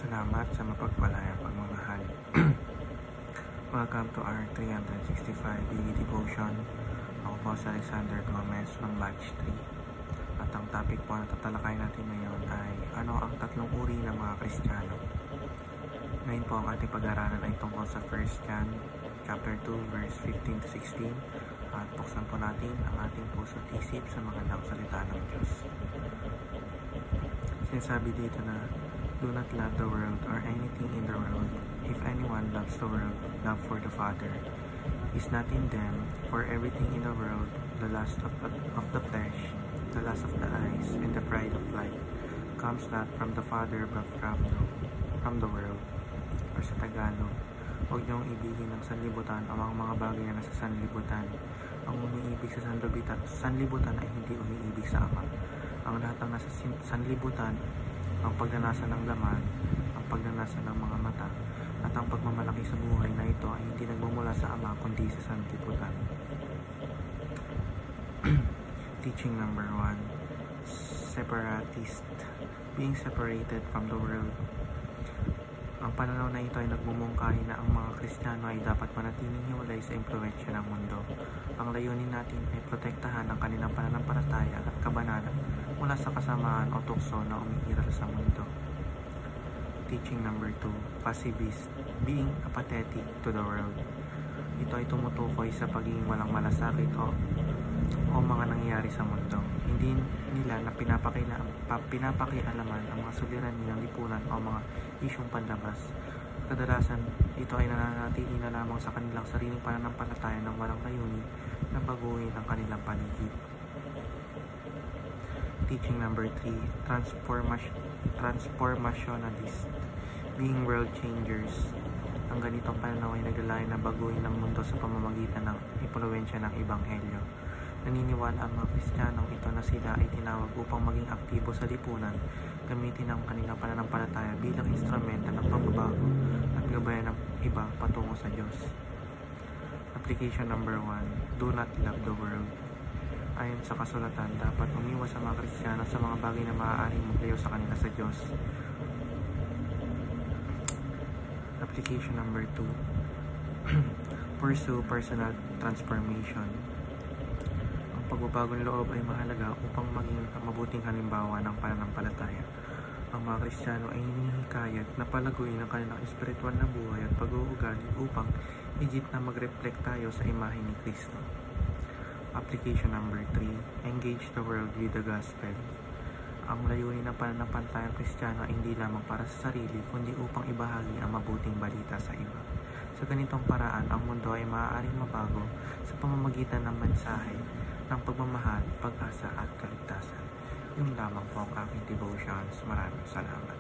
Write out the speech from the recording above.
Salamat sa mapagpalayang pagmamahal. Welcome to our 365 daily devotion. Ako po si Alexander Gomez from Batch 3. At ang topic po na tatalakay natin ngayon ay ano ang tatlong uri ng mga Kristiyano. Ngayon po ang ating pag-aaralan ay tungkol sa 1 John chapter 2 verse 15 to 16. At buksan po natin ang ating puso at isip sa magandang salita ng Diyos. Sinasabi dito na, do not love the world or anything in the world. If anyone loves the world, love for the Father is not in them. For everything in the world, the lust of the flesh, the lust of the eyes, and the pride of life, comes not from the Father but from the world. Or sa Tagalog, huwag niyong ibigin ng sanlibutan o ang mga bagay na nasa sanlibutan. Ang umiibig sa sanlibutan ay hindi umiibig sa Ama. Ang lahat ng nasa sanlibutan, ang pagnanasa ng laman, ang pagnanasa ng mga mata, at ang pagmamalaki sa buhay na ito ay hindi nagmumula sa Ama kundi sa sanlibutan. Teaching number 1, separatist, being separated from the world. Ang pananaw na ito ay nagmumungkahi na ang mga Kristiyano ay dapat manatiling hiwalay sa impluwensya ng mundo. Ang layunin natin ay protektahan ang kanilang pananampalataya at kabanalan mula sa kasamaan o tukso na umiiral sa mundo. Teaching number 2, passivist, being apathetic to the world. Ito ay tumutukoy sa pagiging walang malasakit o mga nangyayari sa mundo. Hindi nila na pinapakialaman ang mga suliranin ng lipunan o mga isyong panlabas. Kadalasan, ito ay nananatili na lamang sa kanilang sariling pananampalataya ng walang layunin na baguhin ang kanilang paligid. Teaching number 3, transformationalist, being world changers. Ang ganitong pananaw ay nagdalayan na baguhin ang mundo sa pamamagitan ng impluwensya ng Ebanghelyo. Naniniwala ang mga Kristiyanong ito na sila ay tinawag upang maging aktibo sa lipunan, gamitin ang kanilang pananampalataya bilang instrumento ng pagbabago at gabayan ng iba patungo sa Diyos. Application number 1, do not love the world. Ayon sa kasulatan, dapat umiwas ang mga Kristiyano sa mga bagay na maaaring maglayo sa kanila sa Diyos. Application number 2, pursue personal transformation. Ang pagbabagong loob ay mahalaga upang maging mabuting halimbawa ng pananampalataya. Ang mga Kristiyano ay hinihikayat na palaguin ang kanilang espiritual na buhay at pag-uugali upang higit na mag-reflect tayo sa imahe ni Kristo. Application number 3, engage the world with the gospel. Ang layunin ng pananampalatayang Kristiyano ay hindi lamang para sa sarili, kundi upang ibahagi ang mabuting balita sa iba. Sa ganitong paraan, ang mundo ay maaaring mabago sa pamamagitan ng mensahe ng pagmamahal, pag-asa at kaligtasan. Yun lamang po ang aking devotions. Maraming salamat.